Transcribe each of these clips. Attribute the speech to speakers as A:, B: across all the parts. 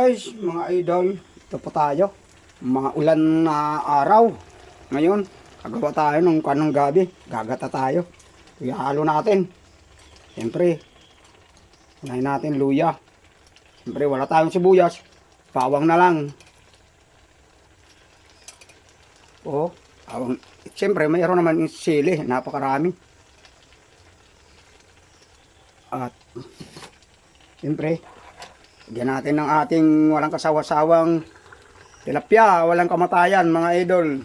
A: Guys, mga idol, ito po tayo. Mga ulan na araw. Ngayon, gagawa tayo ng kanong gabi. Gagata tayo. Ihalo natin. Siyempre, unahin natin luya. Siyempre, wala tayong sibuyas. Bawang na lang. O, bawang. Siyempre, mayroon naman yung sili. Napakarami. At, siyempre, bigyan natin ng ating walang kasawa-sawang tilapia, walang kamatayan mga idol.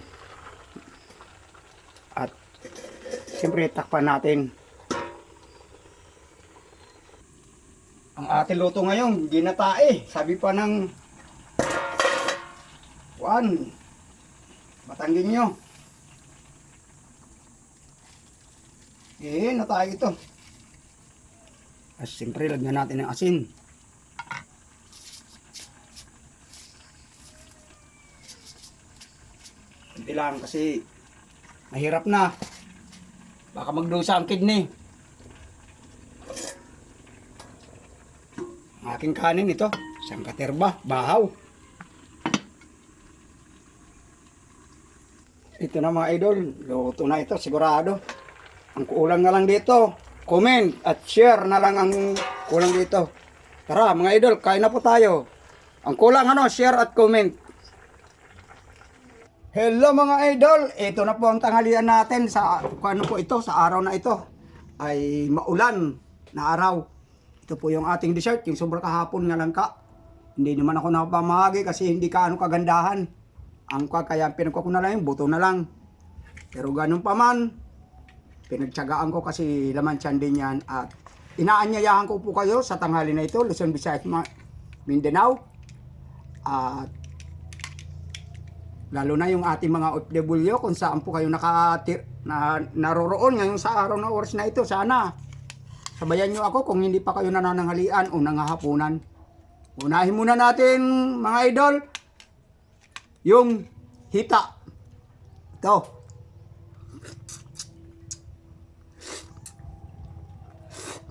A: At siyempre takpan natin. Ang ating luto ngayon, ginatae. Sabi pa ng batanggin nyo. Ginatae ito. At siyempre lagyan natin ng asin. Hindi lang kasi mahirap na. Baka magdusa ang kidney. Ang aking kanin ito, isang katerba, bahaw. Ito na mga idol, luto na ito sigurado. Ang kulang na lang dito, comment at share na lang ang kulang dito. Tara mga idol, kain na po tayo. Ang kulang share at comment. Hello mga idol, ito na po ang tanghalian natin sa sa araw na ito ay maulan na araw. Ito po yung ating dessert, yung sobrang kahapon nga lang ka. Hindi naman ako napamahagi kasi hindi kagandahan. Kaya pinagkuha ko na lang yung buto na lang. Pero ganun pa man, pinagtsagaan ko kasi laman tiyan din yan. At inaanyayahan ko po kayo sa tanghali na ito, Luzon, Visayas, Mindanao. At lalo na yung ating mga OFW kung saan po kayo naroroon ngayon sa araw na oras na ito. Sana sabayan nyo ako kung hindi pa kayo nanananghalian o nangahapunan. Unahin muna natin mga idol yung hita. Ito.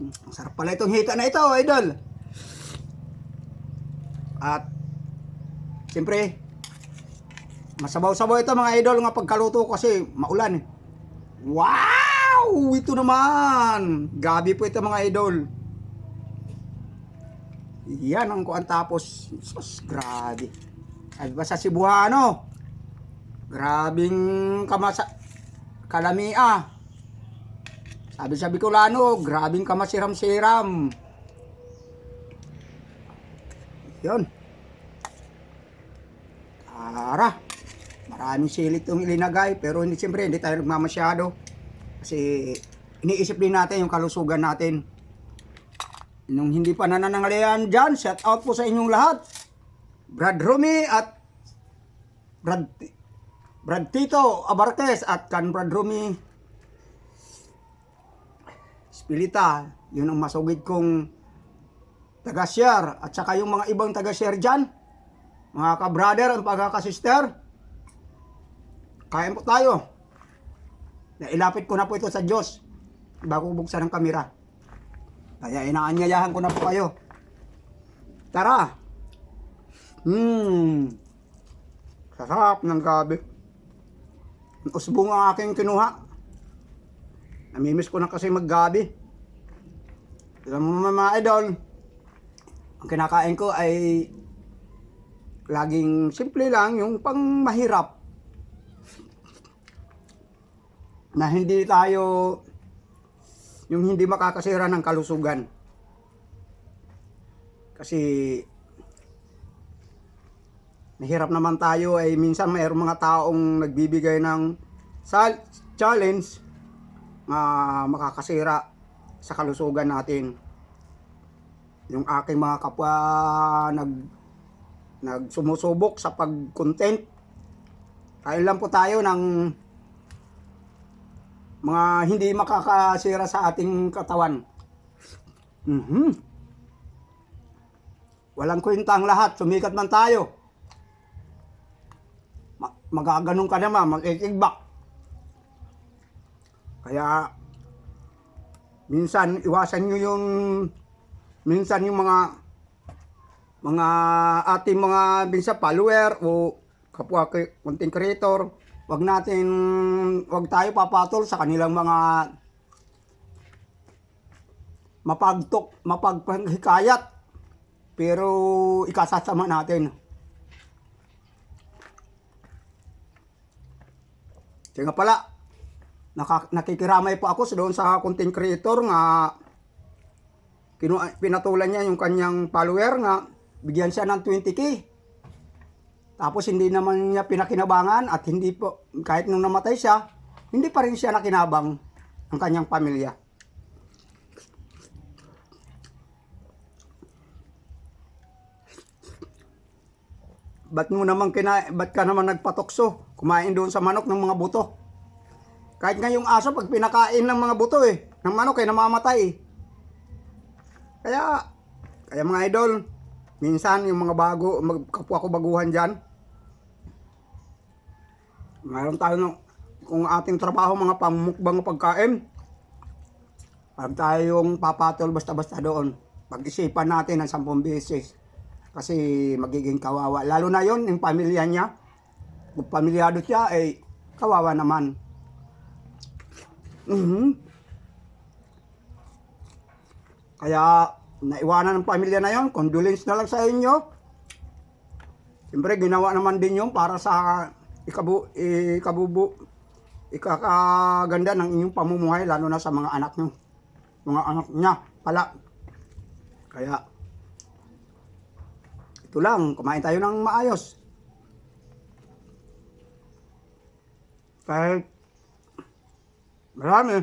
A: Ang sarap pala itong hita na ito idol. At siyempre masabaw-sabaw ito mga idol nga pagkaluto kasi maulan. Wow! Ito naman. Gabi po ito mga idol. Yan ang kuan tapos. Sus, grabe. Sabi ba sa Cebuano? Grabing kalamia. Sabi sa Bicolano, grabing kamasiram-siram. Yun. Tara. Maraming silik itong ilinagay pero siyempre hindi tayo nagmamasyado kasi iniisip din natin yung kalusugan natin. Nung hindi pa nananangalian dyan, shout out po sa inyong lahat. Brad Rumi at Brad Tito Abartes at kan Brad Rumi Spilita. Yun ang masugid kong taga-share at saka yung mga ibang taga-share dyan, mga ka-brother at pagkaka-sister. Kain po tayo. Nailapit ko na po ito sa Diyos bago buksan ang kamera. Kaya inaanyayahan ko na po kayo. Tara. Sarap ng gabi. Usbong ang aking kinuha. Namimiss ko na kasi maggabi. Alam mo mga idol, ang kinakain ko ay laging simple lang, yung pang mahirap. Na hindi tayo yung hindi makakasira ng kalusugan. Kasi nahirap naman tayo ay minsan mayroong mga taong nagbibigay ng challenge na makakasira sa kalusugan natin. Yung aking mga kapwa nagsumusubok sa pag-content. Kaya lang po tayo ng mga hindi makakasira sa ating katawan. Walang kwenta ang lahat. Sumikat man tayo. Magaganong ka naman, mag-ikigbak. Kaya minsan iwasan nyo yung mga mga ating mga binsa follower o kapwa content creator, wag tayo papatol sa kanilang mga mapagpanghikayat, pero ikasasama natin. Kaya nga pala, nakikiramay po ako doon sa content creator nga pinatulan niya yung kanyang follower nga bigyan siya ng 20K. Tapos hindi naman niya pinakinabangan at hindi po, kahit nung namatay siya, hindi pa rin siya nakinabang ang kanyang pamilya. Ba't ka naman nagpatokso? Kumain doon sa manok ng mga buto. Kahit nga yung aso, pag pinakain ng mga buto ng manok namamatay. Kaya mga idol, minsan yung mga kapwa ko baguhan dyan, mayroon tayo kung ating trabaho mga pamukbang pagkain, pag tayong papatol basta-basta doon, pag-isipan natin ng 10 beses. Kasi magiging kawawa. Lalo na yon yung pamilya niya. Kung pamilyado siya, kawawa naman. Kaya, naiwanan ng pamilya na yon. Condolence na lang sa inyo. Siyempre, ginawa naman din yun para sa ikakaganda ng inyong pamumuhay, lalo na sa mga anak nyo. Mga anak niya pala. Kaya, ito lang, kumain tayo ng maayos. Kahit marami.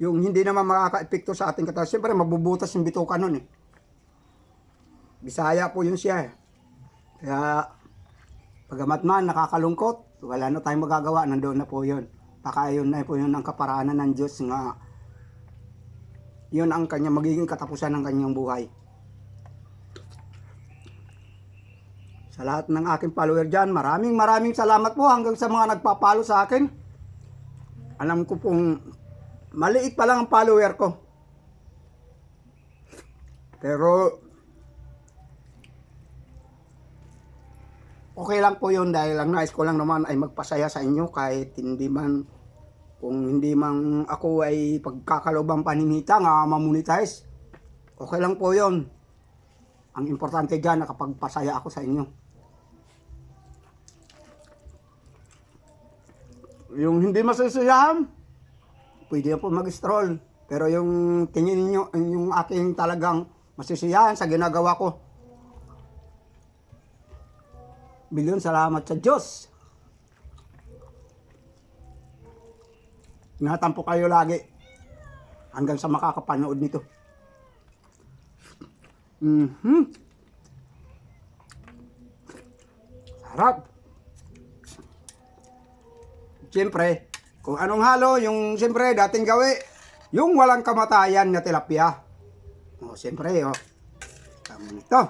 A: Yung hindi naman makaka-epekto sa ating katawan. Siyempre, mabubutas yung bituka nun Bisaya po yun siya Kaya, pagamat man nakakalungkot, wala na tayong magagawa, nandoon na po yun. Baka yun na po yun ang kaparaanan ng Diyos nga yun ang kanyang magiging katapusan ng kanyang buhay. Sa lahat ng aking follower dyan, maraming salamat po hanggang sa mga nagpapalo sa akin. Alam ko pong maliit pa lang ang follower ko. Pero okay lang po yun dahil ang nais ko lang naman ay magpasaya sa inyo kahit kung hindi man ako ay pagkakalobang paninita nga mamonetize, okay lang po yon. Ang importante dyan, nakapagpasaya ako sa inyo. Yung hindi masasiyahan, pwede po mag-stroll. Pero yung tingin niyo, yung aking talagang masisiyahan sa ginagawa ko, bilyon salamat sa Diyos. Ingatan po kayo lagi hanggang sa makakapanood nito. Sarap. Siyempre, kung anong halo, yung siyempre dating gawi, yung walang kamatayan na tilapia. Siyempre, tama nito.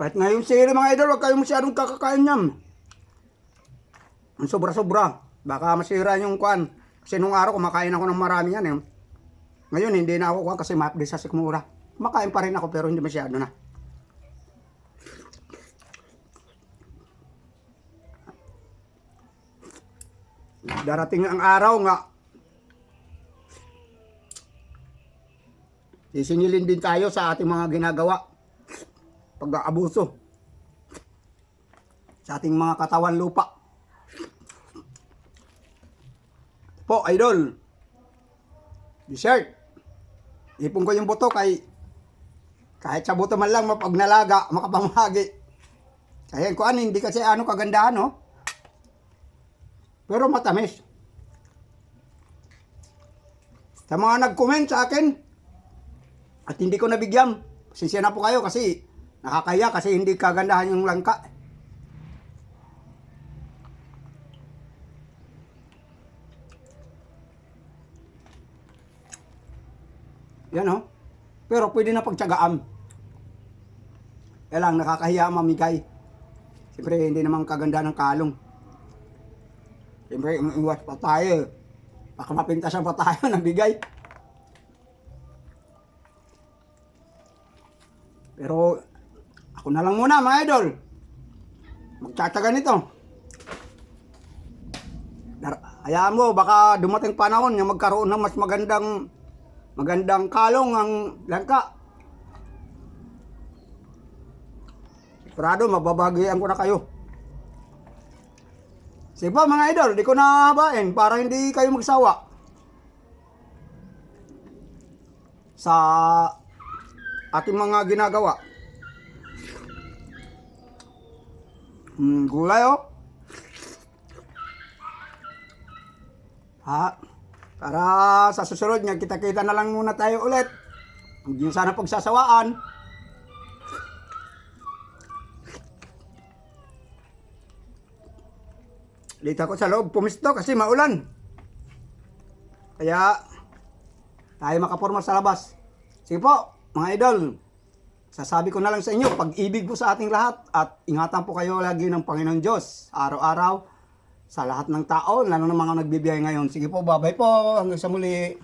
A: Kahit ngayon sila mga idol, huwag kayong masyadong kakakain niyan. Ang sobra-sobra. Baka masira yung kuan. Kasi nung araw kumakain ako ng marami yan. Ngayon hindi na ako kuan kasi ma-update sa sikmura. Kumakain pa rin ako pero hindi masyado na. Darating ang araw nga sisingilin din tayo sa ating mga ginagawa. Pag-aabuso sa ating mga katawan lupa. Po, idol. Dessert. Ipon ko yung buto kahit sa buto man lang mapagnalaga, makapamahagi. Kaya ko hindi kasi kagandahan, pero matamis. Sa mga nag-comment sa akin at hindi ko nabigyan, pasensya na po kayo kasi nakakaya kasi hindi kagandahan yung langka. Yan pero pwede na pagtsagaan. Kaya lang nakakahiya mamigay. Siyempre, hindi naman kaganda ng kalong. Siyempre, iwas pa tayo. Baka mapintasan pa tayo ng bigay. Pero, ako na lang muna mga idol. Magtsatsaga nito. Hayaan mo, baka dumating panahon na magkaroon ng mas magandang kalong ang langka. Sigurado, mababagian ko na kayo. Sige po mga idol, di ko na habain para hindi kayo magsawa sa ating mga ginagawa. Gulay oh. Para sa susunod niya, kita-kita na lang muna tayo ulit. Hindi nyo sana pagsasawaan. Dito ako sa loob, pumisto kasi maulan. Kaya, tayo makaporma sa labas. Sige po, mga idol. Sasabi ko na lang sa inyo, pag-ibig po sa ating lahat at ingatan po kayo lagi ng Panginoon Diyos. Araw-araw, sa lahat ng tao, lalo ng mga nagbibiyay ngayon. Sige po, bye-bye po. Hanggang sa muli.